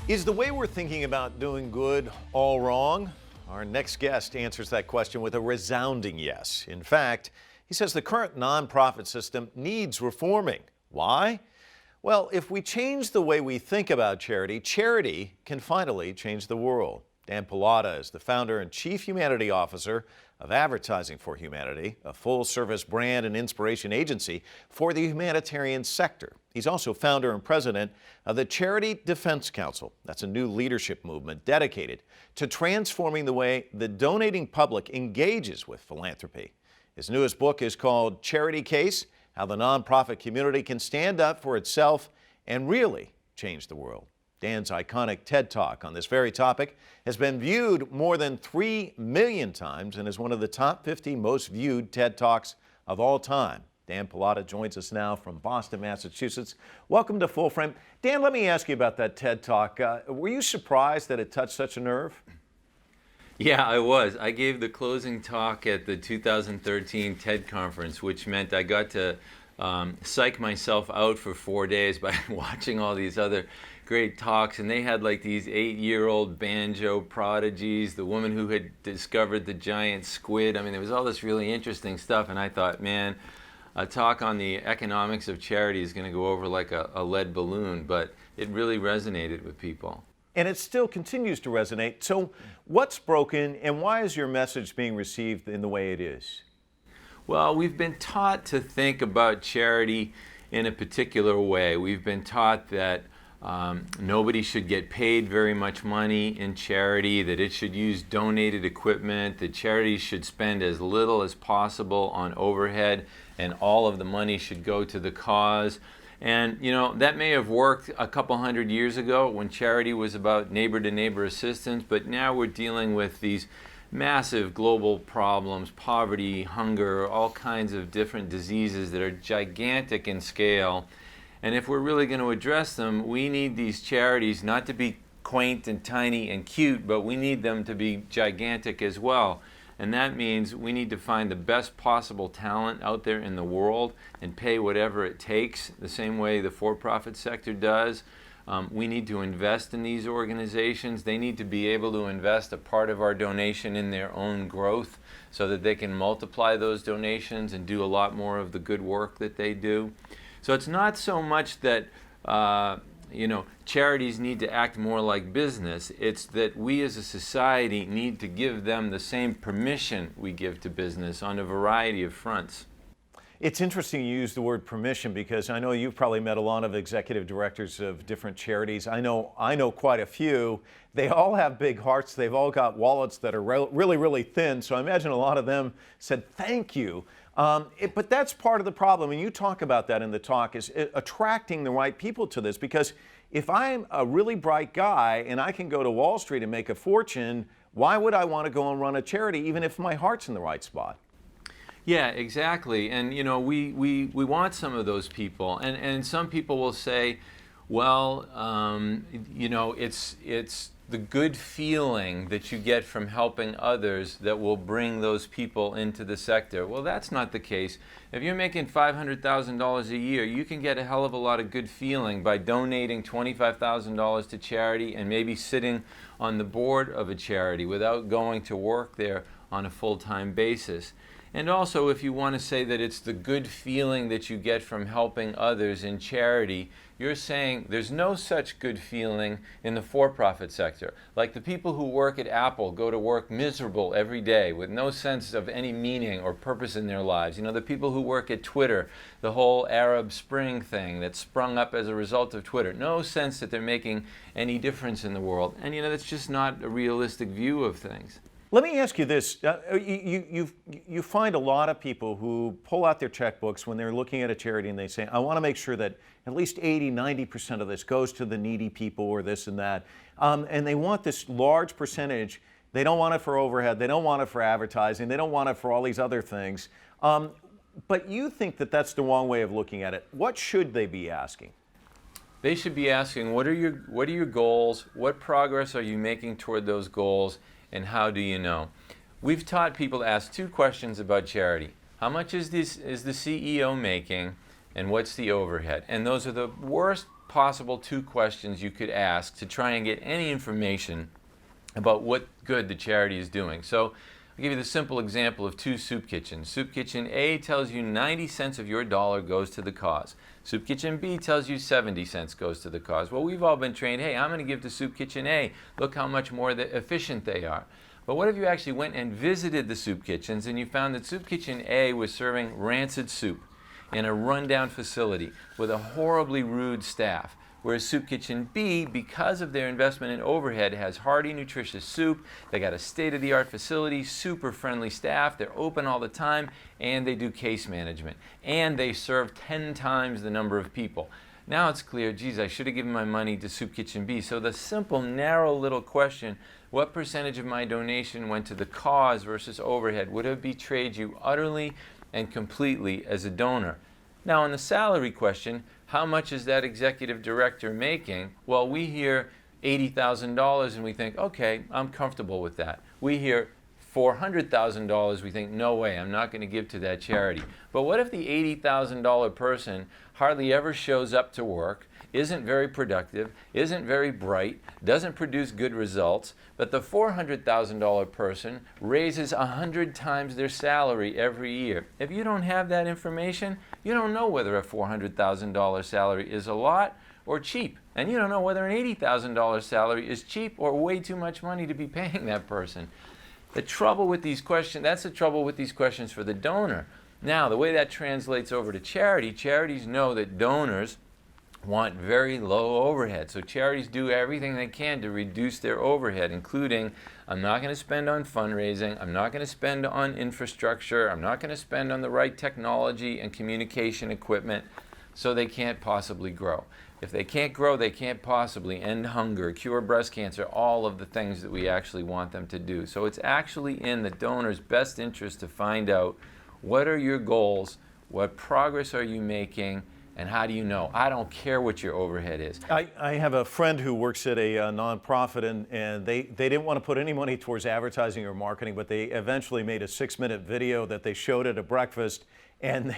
Is the way we're thinking about doing good all wrong? Our next guest answers that question with a resounding yes. In fact, he says the current nonprofit system needs reforming. Why? Well, if we change the way we think about charity, charity can finally change the world. Dan Pallotta is the founder and chief humanity officer of Advertising for Humanity, a full-service brand and inspiration agency for the humanitarian sector. He's also founder and president of the Charity Defense Council. That's a new leadership movement dedicated to transforming the way the donating public engages with philanthropy. His newest book is called Charity Case: How the Nonprofit Community Can Stand Up for Itself and Really Change the World. Dan's iconic TED Talk on this very topic has been viewed more than 3 million times and is one of the top 50 most viewed TED Talks of all time. Dan Pallotta joins us now from Boston, Massachusetts. Welcome to Full Frame. Dan, let me ask you about that TED Talk. Were you surprised that it touched such a nerve? Yeah, I was. I gave the closing talk at the 2013 TED Conference, which meant I got to psych myself out for 4 days by watching all these other great talks, and they had like these 8-year-old banjo prodigies, the woman who had discovered the giant squid. I mean, there was all this really interesting stuff, and I thought, man, a talk on the economics of charity is going to go over like a lead balloon, but it really resonated with people. And it still continues to resonate. So what's broken, and why is your message being received in the way it is? Well, we've been taught to think about charity in a particular way. We've been taught that nobody should get paid very much money in charity, that it should use donated equipment, that charities should spend as little as possible on overhead, and all of the money should go to the cause. And, you know, that may have worked a couple hundred years ago when charity was about neighbor-to-neighbor assistance, but now we're dealing with these massive global problems, poverty, hunger, all kinds of different diseases that are gigantic in scale. And if we're really going to address them, we need these charities not to be quaint and tiny and cute, but we need them to be gigantic as well. And that means we need to find the best possible talent out there in the world and pay whatever it takes, the same way the for-profit sector does. We need to invest in these organizations. They need to be able to invest a part of our donation in their own growth so that they can multiply those donations and do a lot more of the good work that they do. So it's not so much that charities need to act more like business. It's that we as a society need to give them the same permission we give to business on a variety of fronts. It's interesting you use the word permission, because I know you've probably met a lot of executive directors of different charities. I know quite a few. They all have big hearts. They've all got wallets that are really, really thin. So I imagine a lot of them said thank you. But that's part of the problem, and you talk about that in the talk, is attracting the right people to this. Because if I'm a really bright guy and I can go to Wall Street and make a fortune, why would I want to go and run a charity even if my heart's in the right spot? Yeah, exactly. And you know, we want some of those people, and some people will say, well, it's the good feeling that you get from helping others that will bring those people into the sector. Well, that's not the case. If you're making $500,000 a year, you can get a hell of a lot of good feeling by donating $25,000 to charity and maybe sitting on the board of a charity without going to work there on a full-time basis. And also, if you want to say that it's the good feeling that you get from helping others in charity, you're saying there's no such good feeling in the for-profit sector. Like the people who work at Apple go to work miserable every day with no sense of any meaning or purpose in their lives. You know, the people who work at Twitter, the whole Arab Spring thing that sprung up as a result of Twitter, no sense that they're making any difference in the world. And you know, that's just not a realistic view of things. Let me ask you this. You find a lot of people who pull out their checkbooks when they're looking at a charity and they say, I want to make sure that at least 80–90% of this goes to the needy people or this and that. And they want this large percentage. They don't want it for overhead. They don't want it for advertising. They don't want it for all these other things. But you think that that's the wrong way of looking at it. What should they be asking? They should be asking, what are your goals? What progress are you making toward those goals? And how do you know? We've taught people to ask 2 questions about charity. How much is the CEO making, and what's the overhead? And those are the worst possible 2 questions you could ask to try and get any information about what good the charity is doing. So I'll give you the simple example of 2 soup kitchens. Soup kitchen A tells you 90 cents of your dollar goes to the cause. Soup kitchen B tells you 70 cents goes to the cause. Well, we've all been trained, hey, I'm going to give to soup kitchen A. Look how much more efficient they are. But what if you actually went and visited the soup kitchens and you found that soup kitchen A was serving rancid soup in a rundown facility with a horribly rude staff? Whereas soup kitchen B, because of their investment in overhead, has hearty, nutritious soup. They got a state-of-the-art facility, super friendly staff, they're open all the time, and they do case management. And they serve 10 times the number of people. Now it's clear, geez, I should have given my money to soup kitchen B. So the simple, narrow little question, what percentage of my donation went to the cause versus overhead, would have betrayed you utterly and completely as a donor. Now on the salary question, how much is that executive director making? Well, we hear $80,000 and we think, okay, I'm comfortable with that. We hear $400,000, we think, no way, I'm not going to give to that charity. But what if the $80,000 person hardly ever shows up to work, isn't very productive, isn't very bright, doesn't produce good results, but the $400,000 person raises 100 times their salary every year? If you don't have that information, you don't know whether a $400,000 salary is a lot or cheap. And you don't know whether an $80,000 salary is cheap or way too much money to be paying that person. The trouble with these questions, that's the trouble with these questions for the donor. Now, the way that translates over to charity, charities know that donors want very low overhead. So charities do everything they can to reduce their overhead, including, I'm not going to spend on fundraising, I'm not going to spend on infrastructure, I'm not going to spend on the right technology and communication equipment, so they can't possibly grow. If they can't grow, they can't possibly end hunger, cure breast cancer, all of the things that we actually want them to do. So it's actually in the donor's best interest to find out, what are your goals, what progress are you making, and how do you know? I don't care what your overhead is. I have a friend who works at a nonprofit, and they didn't want to put any money towards advertising or marketing, but they eventually made a 6-minute video that they showed at a breakfast, and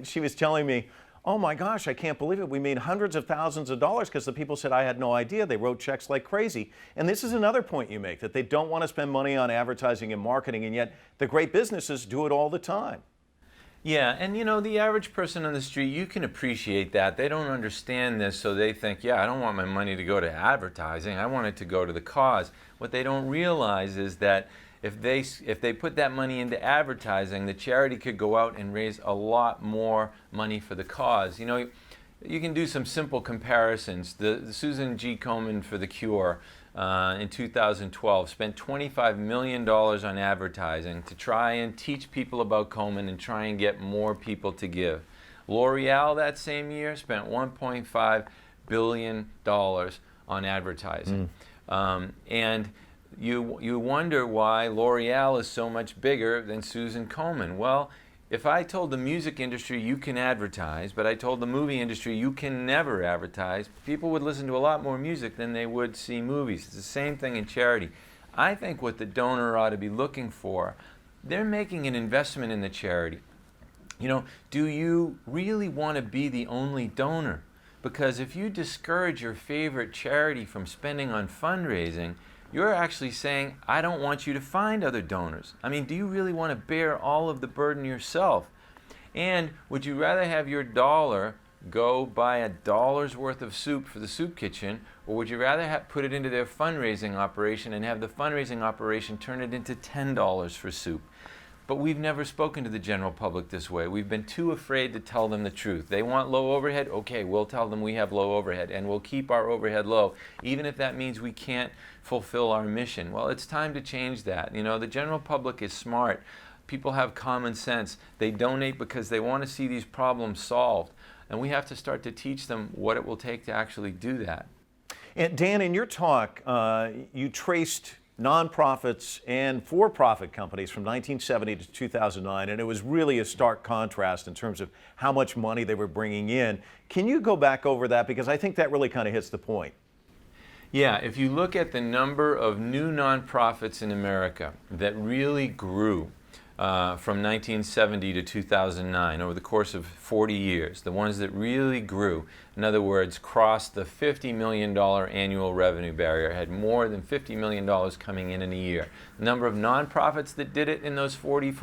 she was telling me, oh my gosh, I can't believe it. We made hundreds of thousands of dollars because the people said I had no idea. They wrote checks like crazy. And this is another point you make, that they don't want to spend money on advertising and marketing, and yet the great businesses do it all the time. Yeah, and you know, the average person on the street, you can appreciate that. They don't understand this, so they think, yeah, I don't want my money to go to advertising. I want it to go to the cause. What they don't realize is that if they put that money into advertising, the charity could go out and raise a lot more money for the cause. You know, you can do some simple comparisons. The Susan G. Komen for the Cure in 2012 spent $25 million on advertising to try and teach people about Komen and try and get more people to give. L'Oreal that same year spent $1.5 billion on advertising. And you wonder why L'Oreal is so much bigger than Susan Komen. Well, if I told the music industry you can advertise, but I told the movie industry you can never advertise, people would listen to a lot more music than they would see movies. It's the same thing in charity. I think what the donor ought to be looking for, they're making an investment in the charity. You know, do you really want to be the only donor? Because if you discourage your favorite charity from spending on fundraising, you're actually saying, I don't want you to find other donors. I mean, do you really want to bear all of the burden yourself? And would you rather have your dollar go buy $1's worth of soup for the soup kitchen, or would you rather put it into their fundraising operation and have the fundraising operation turn it into $10 for soup? But we've never spoken to the general public this way. We've been too afraid to tell them the truth. They want low overhead? Okay, we'll tell them we have low overhead, and we'll keep our overhead low, even if that means we can't fulfill our mission. Well, it's time to change that. You know, the general public is smart. People have common sense. They donate because they want to see these problems solved. And we have to start to teach them what it will take to actually do that. And Dan, in your talk, you traced nonprofits and for-profit companies from 1970 to 2009, and it was really a stark contrast in terms of how much money they were bringing in. Can you go back over that? Because I think that really kind of hits the point. Yeah, if you look at the number of new nonprofits in America that really grew, from 1970 to 2009, over the course of 40 years, the ones that really grew, in other words, crossed the $50 million annual revenue barrier, had more than $50 million coming in a year. The number of nonprofits that did it in those 40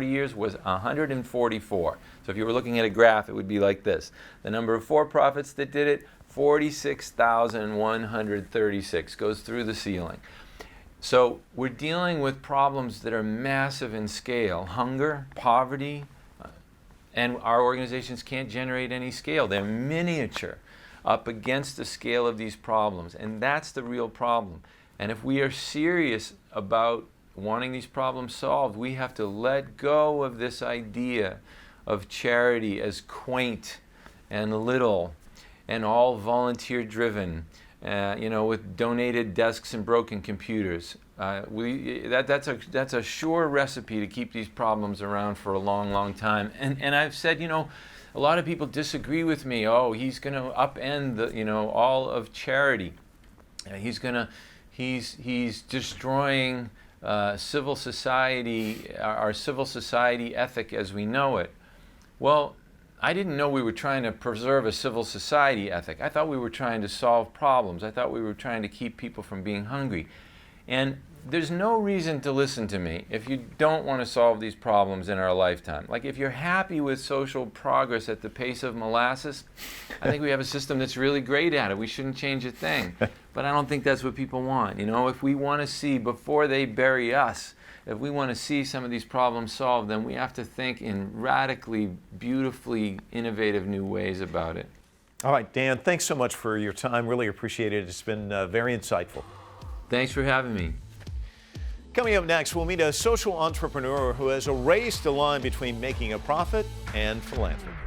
years was 144. So if you were looking at a graph, it would be like this. The number of for-profits that did it, 46,136, goes through the ceiling. So we're dealing with problems that are massive in scale: hunger, poverty, and our organizations can't generate any scale. They're miniature up against the scale of these problems, and that's the real problem. And if we are serious about wanting these problems solved, we have to let go of this idea of charity as quaint and little and all volunteer driven. With donated desks and broken computers. That's a sure recipe to keep these problems around for a long, long time. And I've said, a lot of people disagree with me. Oh, he's going to upend all of charity. He's destroying civil society, our civil society ethic as we know it. Well, I didn't know we were trying to preserve a civil society ethic. I thought we were trying to solve problems. I thought we were trying to keep people from being hungry. And there's no reason to listen to me if you don't want to solve these problems in our lifetime. Like, if you're happy with social progress at the pace of molasses, I think we have a system that's really great at it. We shouldn't change a thing. But I don't think that's what people want. If we want to see, before they bury us, if we want to see some of these problems solved, then we have to think in radically, beautifully innovative new ways about it. All right, Dan, thanks so much for your time. Really appreciate it. It's been very insightful. Thanks for having me. Coming up next, we'll meet a social entrepreneur who has erased the line between making a profit and philanthropy.